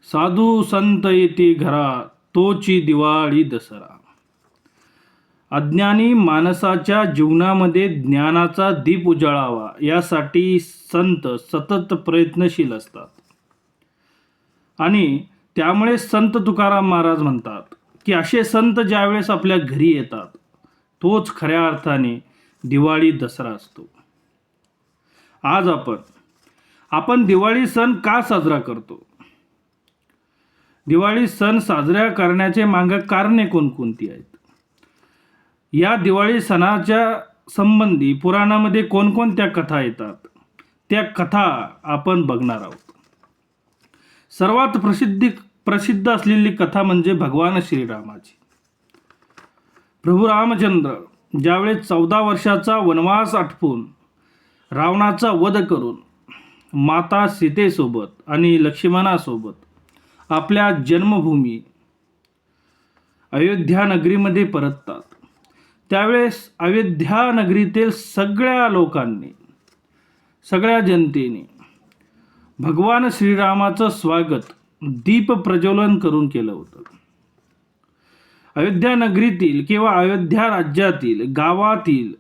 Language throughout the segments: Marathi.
साधू संत येती घरा, तोची दिवाळी दसरा. अज्ञानी माणसाच्या जीवनामध्ये ज्ञानाचा दीप उजळावा यासाठी संत सतत प्रयत्नशील असतात. आणि त्यामुळे संत तुकाराम महाराज म्हणतात की असे संत ज्यावेळेस आपल्या घरी येतात तोच खऱ्या अर्थाने दिवाळी दसरा असतो. आज आपण दिवाळी सण का साजरा करतो? दिवाळी सण साजरा करण्याचे मागे कारणे कोणकोणती आहेत? या दिवाळी सणाच्या संबंधी पुराणामध्ये कोणकोणत्या कथा येतात त्या कथा आपण बघणार आहोत. सर्वात प्रसिद्ध असलेली कथा म्हणजे भगवान श्रीरामाची. प्रभू रामचंद्र ज्यावेळेस 14 वर्षाचा वनवास आटपून रावणाचा वध करून माता सीतेसोबत आणि लक्ष्मणासोबत आपल्या जन्मभूमी अयोध्या नगरीमध्ये परततात, त्यावेळेस अयोध्या नगरीतील सगळ्या लोकांनी, सगळ्या जनतेने भगवान श्रीरामाचं स्वागत दीप प्रज्वलन करून केलं होतं. अयोध्या नगरीतील किंवा अयोध्या राज्यातील गावातील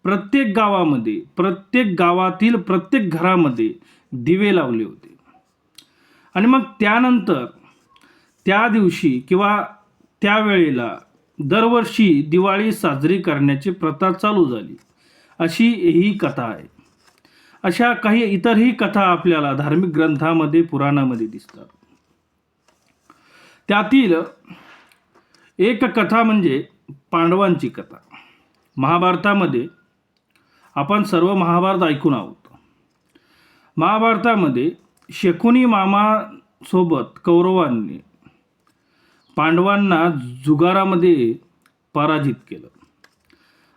प्रत्येक गावामध्ये, प्रत्येक गावातील प्रत्येक घरामध्ये दिवे लावले होते. आणि मग त्यानंतर त्या दिवशी किंवा त्यावेळेला दरवर्षी दिवाळी साजरी करण्याची प्रथा चालू झाली, अशी ही कथा आहे. अशा काही इतरही कथा आपल्याला धार्मिक ग्रंथामध्ये, पुराणामध्ये दिसतात. त्यातील एक कथा म्हणजे पांडवांची कथा. महाभारतामध्ये आपण सर्व महाभारत ऐकून आहोत. महाभारतामध्ये शकुनी मामासोबत कौरवांनी पांडवांना जुगारामध्ये पराजित केलं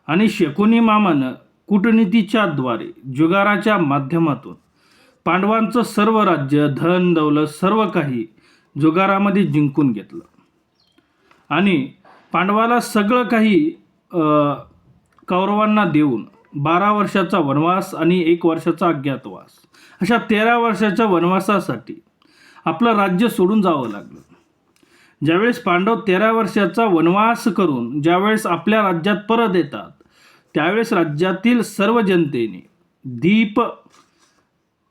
आणि शकुनी मामानं कूटनीतीच्या द्वारे जुगाराच्या माध्यमातून पांडवांचं सर्व राज्य, धन दौलत सर्व काही जुगारामध्ये जिंकून घेतलं आणि पांडवाला सगळं काही कौरवांना देऊन 12 वर्षाचा वनवास आणि 1 वर्षाचा अज्ञातवास अशा 13 वर्षाच्या वनवासासाठी आपलं राज्य सोडून जावं लागलं. ज्यावेळेस पांडव 13 वर्षाचा वनवास करून ज्यावेळेस आपल्या राज्यात परत येतात, त्यावेळेस राज्यातील सर्व जनतेने दीप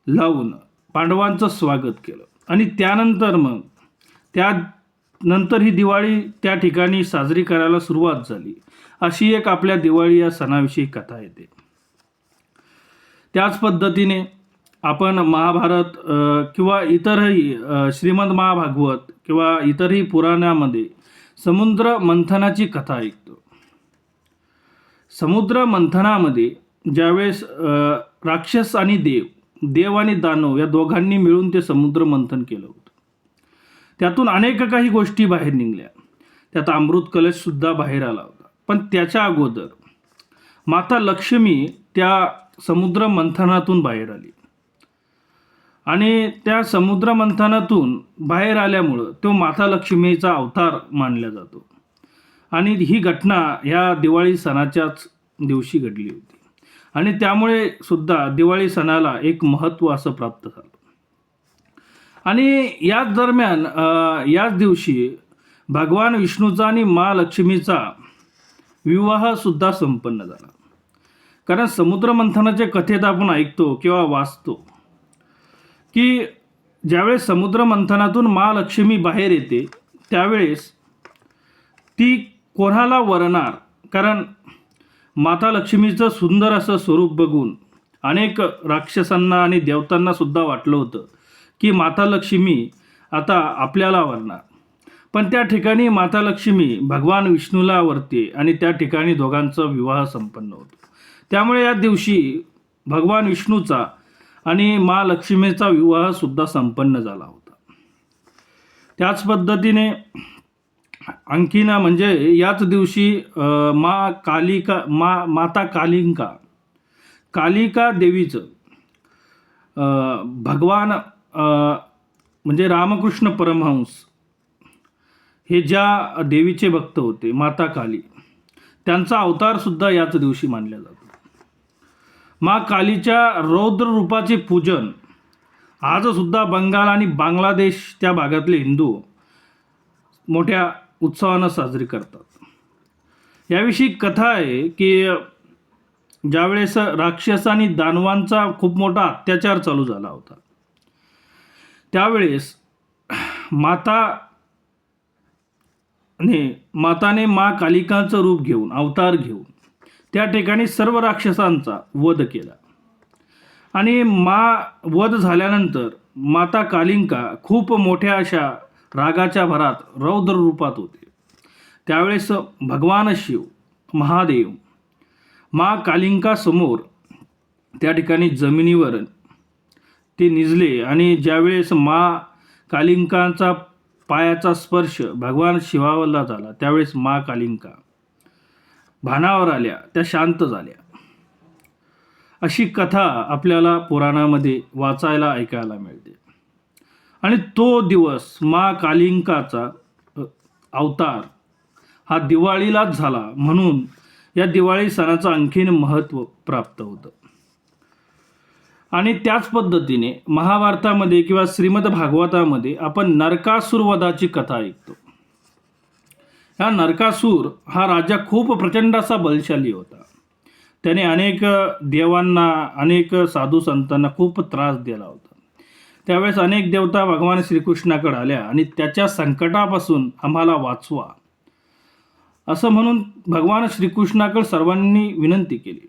लावून पांडवांचं स्वागत केलं आणि त्यानंतर ही दिवाळी त्या ठिकाणी साजरी करायला सुरुवात झाली. अशी एक आपल्या दिवाळी या सणाविषयी कथा येते. त्याच पद्धतीने आपण महाभारत किंवा इतरही श्रीमद महाभागवत किंवा इतरही पुराणामध्ये समुद्र मंथनाची कथा ऐकतो. समुद्र मंथनामध्ये ज्यावेळेस राक्षस आणि देव आणि दानव या दोघांनी मिळून ते समुद्र मंथन केलं होतं. त्यातून अनेक काही गोष्टी बाहेर निघल्या. त्यात अमृत कलशसुद्धा बाहेर आला होता. पण त्याच्या अगोदर माता लक्ष्मी त्या समुद्र मंथनातून बाहेर आली आणि त्या समुद्र मंथनातून बाहेर आल्यामुळं तो माता लक्ष्मीचा अवतार मानला जातो. आणि ही घटना ह्या दिवाळी सणाच्याच दिवशी घडली होती आणि त्यामुळे सुद्धा दिवाळी सणाला एक महत्त्व असं प्राप्त झालं. आणि याच दरम्यान याच दिवशी भगवान विष्णूचा आणि मा लक्ष्मीचा विवाहसुद्धा संपन्न झाला. कारण समुद्र मंथनाच्या कथेत आपण ऐकतो किंवा वाचतो की ज्यावेळेस समुद्र मंथनातून महालक्ष्मी बाहेर येते त्यावेळेस ती कोणाला वरणार, कारण माता लक्ष्मीचं सुंदर असं स्वरूप बघून अनेक राक्षसांना आणि देवतांना सुद्धा वाटलं होतं की माता लक्ष्मी आता आपल्याला वरणार. पण त्या ठिकाणी माता लक्ष्मी भगवान विष्णूला वरते आणि त्या ठिकाणी दोघांचा विवाह संपन्न होतो. त्यामुळे या दिवशी भगवान विष्णूचा आणि मा लक्ष्मीचा विवाहसुद्धा संपन्न झाला होता. त्याच पद्धतीने आणखीन म्हणजे याच दिवशी माता कालिका देवीचं भगवान म्हणजे रामकृष्ण परमहंस हे ज्या देवीचे भक्त होते, माता काली, त्यांचा अवतारसुद्धा याच दिवशी मानला जातो. माँ कालीच्या रौद्र रूपाचे पूजन आजसुद्धा बंगाल आणि बांगलादेश त्या भागातले हिंदू मोठ्या उत्साहानं साजरी करतात. याविषयी कथा आहे की ज्यावेळेस राक्षस आणि दानवांचा खूप मोठा अत्याचार चालू झाला होता, त्यावेळेस माताने मा कालिकाचं रूप घेऊन, अवतार घेऊन त्या ठिकाणी सर्व राक्षसांचा वध केला. आणि वध झाल्यानंतर माता कालिका खूप मोठ्या अशा रागाच्या भरात रौद्र रूपात होते. त्यावेळेस भगवान शिव, महादेव मा कालिकासमोर त्या ठिकाणी जमिनीवर ते निजले आणि ज्यावेळेस मा कालिकाचा पायाचा स्पर्श भगवान शिवाला झाला, त्यावेळेस मा कालिका भानावर आल्या, त्या शांत झाल्या. अशी कथा आपल्याला पुराणामध्ये वाचायला ऐकायला मिळते. आणि तो दिवस मा कालिकाचा अवतार हा दिवाळीलाच झाला, म्हणून या दिवाळी सणाचं आणखीन महत्त्व प्राप्त होतं. आणि त्याच पद्धतीने महाभारतामध्ये किंवा श्रीमद भागवतामध्ये आपण नरकासूर वधाची कथा ऐकतो. हा नरकासूर हा राजा खूप प्रचंड असा बलशाली होता. त्याने अनेक देवांना, अनेक साधू संतांना खूप त्रास दिला होता. त्यावेळेस अनेक देवता भगवान श्रीकृष्णाकडे आल्या आणि त्याच्या संकटापासून आम्हाला वाचवा असं म्हणून भगवान श्रीकृष्णाकडे सर्वांनी विनंती केली.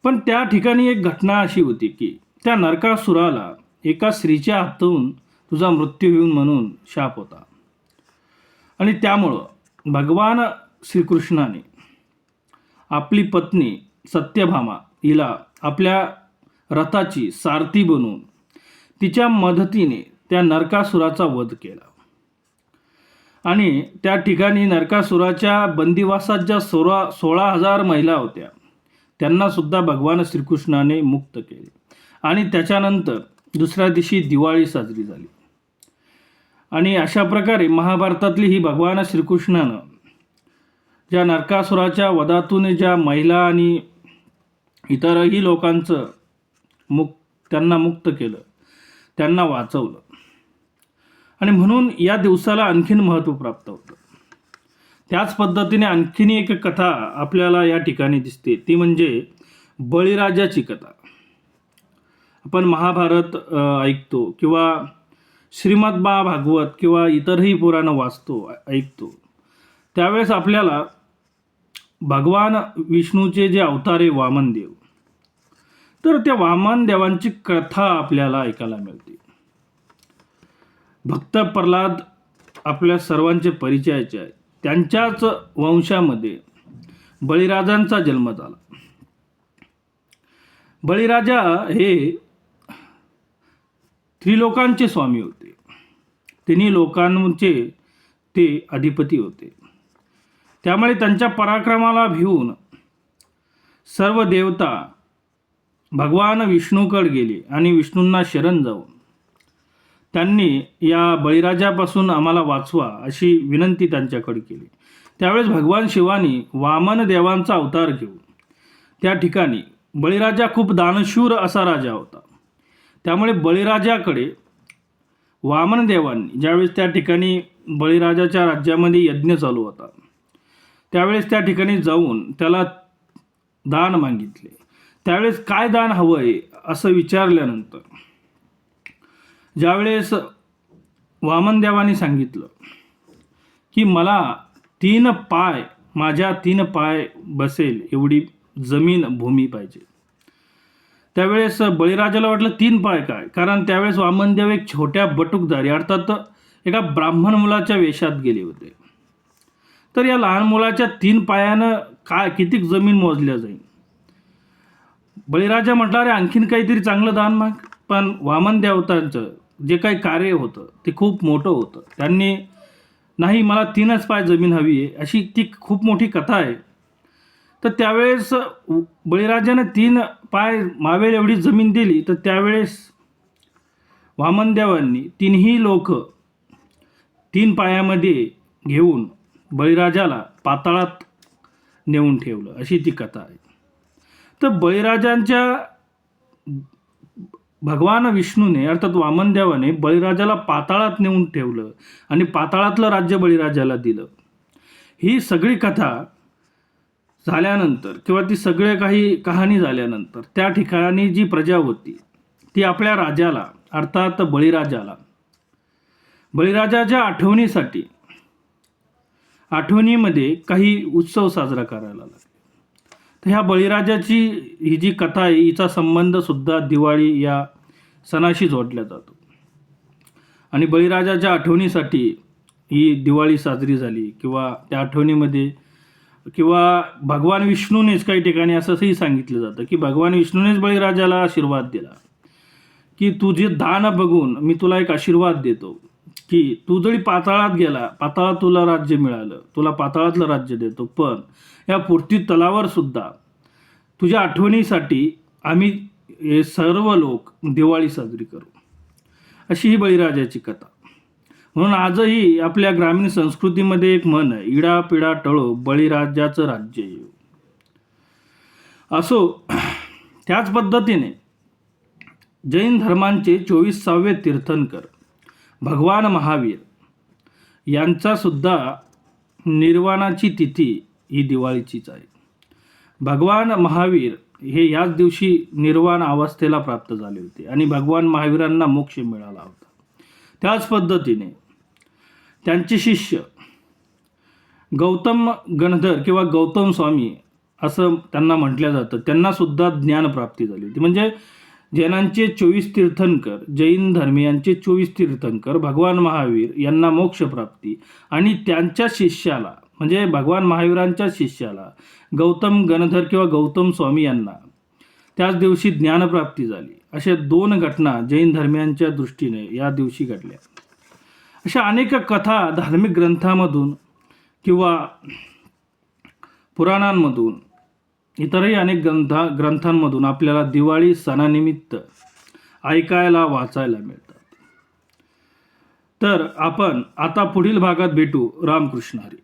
पण त्या ठिकाणी एक घटना अशी होती की त्या नरकासुराला एका स्त्रीच्या हातून तुझा मृत्यू होईल म्हणून शाप होता. आणि त्यामुळं भगवान श्रीकृष्णाने आपली पत्नी सत्यभामा हिला आपल्या रथाची सारथी बनवून तिच्या मदतीने त्या नरकासुराचा वध केला. आणि त्या ठिकाणी नरकासुराच्या बंदिवासात ज्या 16,000 महिला होत्या त्यांना सुद्धा भगवान श्रीकृष्णाने मुक्त केले. आणि त्याच्यानंतर दुसऱ्या दिवशी दिवाळी साजरी झाली. आणि अशा प्रकारे महाभारतातली ही भगवान श्रीकृष्णानं ज्या नरकासुराच्या वधातून ज्या महिला आणि इतरही लोकांचं त्यांना मुक्त केलं, त्यांना वाचवलं. आणि म्हणून या दिवसाला आणखीन महत्त्व प्राप्त होतं. त्याच पद्धतीने आणखीन एक कथा आपल्याला या ठिकाणी दिसते, ती म्हणजे बळीराजाची कथा. आपण महाभारत ऐकतो किंवा श्रीमद भागवत किंवा इतरही पुराणं वाचतो, ऐकतो, त्यावेळेस आपल्याला भगवान विष्णूचे जे अवतार आहे वामनदेव, तर त्या वामनदेवांची कथा आपल्याला ऐकायला मिळते. भक्त प्रल्हाद आपल्या सर्वांचे परिचयाचे आहेत. त्यांच्याच वंशामध्ये बळीराजांचा जन्म झाला. बळीराजा हे त्रिलोकांचे स्वामी होते. तिन्ही लोकांचे ते अधिपती होते. त्यामुळे त्यांच्या पराक्रमाला भिवून सर्व देवता भगवान विष्णूकडे गेले आणि विष्णूंना शरण जाऊन त्यांनी या बळीराजापासून आम्हाला वाचवा अशी विनंती त्यांच्याकडे केली. त्यावेळेस भगवान शिवानी वामन देवांचा अवतार घेऊन त्या ठिकाणी, बळीराजा खूप दानशूर असा राजा होता, त्यामुळे बळीराजाकडे वामन देवांनी ज्यावेळेस त्या ठिकाणी बळीराजाच्या राज्यामध्ये यज्ञ चालू होता, त्यावेळेस त्या ठिकाणी जाऊन त्याला दान मागितले. त्यावेळेस काय दान हवं आहे असं विचारल्यानंतर ज्यावेळेस वामनदेवाने सांगितलं की मला 3 पाय, माझ्या 3 पाय बसेल एवढी जमीन भूमी पाहिजे. त्यावेळेस बळीराजाला वाटलं 3 पाय काय, कारण त्यावेळेस वामनदेव एक छोट्या बटुकधारी अर्थात एका ब्राह्मण मुलाच्या वेशात गेले होते. तर या लहान मुलाच्या 3 पायानं काय किती जमीन मोजल्या जाईल. बळीराजा म्हटला, अरे आणखीन काहीतरी चांगलं दान माग. पण वामन देवतांचं जे काही कार्य होतं ते खूप मोठं होतं. त्यांनी नाही, मला 3च पाय जमीन हवी आहे अशी ती खूप मोठी कथा आहे. तर त्यावेळेस बळीराजानं 3 पाय मावेल एवढी जमीन दिली. तर त्यावेळेस वामनदेवांनी 3ही लोक 3 पायामध्ये घेऊन बळीराजाला पाताळात नेऊन ठेवलं, अशी ती कथा आहे. तर बळीराजांच्या भगवान विष्णूने अर्थात वामनदेवाने बळीराजाला पाताळात नेऊन ठेवलं आणि पाताळातलं राज्य बळीराजाला दिलं. ही सगळी कथा झाल्यानंतर किंवा ती सगळे काही कहाणी झाल्यानंतर त्या ठिकाणी जी प्रजा होती ती आपल्या राजाला अर्थात बळीराजाच्या आठवणीमध्ये काही उत्सव साजरा करायला लागले. तर ह्या बळीराजाची ही जी कथा आहे हिचा संबंध सुद्धा दिवाळी या सणाशी जोडला जातो आणि बळीराजाच्या आठवणीसाठी ही दिवाळी साजरी झाली किंवा त्या आठवणीमध्ये किंवा भगवान विष्णूनेच काही ठिकाणी असंही सांगितलं जातं की भगवान विष्णूनेच बळीराजाला आशीर्वाद दिला की तुझे दान बघून मी तुला एक आशीर्वाद देतो की तू जरी पाताळात गेला, पाताळात तुला राज्य मिळालं, तुला पाताळातलं राज्य देतो, पण या पूर्ती तलावर सुद्धा तुझ्या आठवणीसाठी आम्ही हे सर्व लोक दिवाळी साजरी करू. अशी ही बळीराजाची कथा. म्हणून आजही आपल्या ग्रामीण संस्कृतीमध्ये एक म्हण आहे, इडा पिडा टळो बळीराजाचं राज्य येऊ. असो, त्याच पद्धतीने जैन धर्मांचे 24वे तीर्थंकर भगवान महावीर यांचा सुद्धा निर्वाणाची तिथी ही दिवाळीचीच आहे. भगवान महावीर हे याच दिवशी निर्वाण अवस्थेला प्राप्त झाले होते आणि भगवान महावीरांना मोक्ष मिळाला होता. त्याच पद्धतीने त्यांचे शिष्य गौतम गणधर किंवा गौतम स्वामी असं त्यांना म्हटलं जातं, त्यांना सुद्धा ज्ञानप्राप्ती झाली होती. म्हणजे जैनांचे 24 तीर्थंकर, जैन धर्मियांचे 24 तीर्थंकर भगवान महावीर यांना मोक्षप्राप्ती आणि त्यांच्या शिष्याला म्हणजे भगवान महावीरांच्या शिष्याला गौतम गणधर किंवा गौतम स्वामी यांना त्याच दिवशी ज्ञानप्राप्ती झाली. अशा 2 घटना जैन धर्मियांच्या दृष्टीने या दिवशी घडल्या. अशा अनेक कथा धार्मिक ग्रंथामधून किंवा पुराणांमधून इतरही अनेक ग्रंथांमधून आपल्याला दिवाळी सणानिमित्त ऐकायला वाचायला मिळतात. तर आपण आता पुढील भागात भेटू. रामकृष्ण हरी.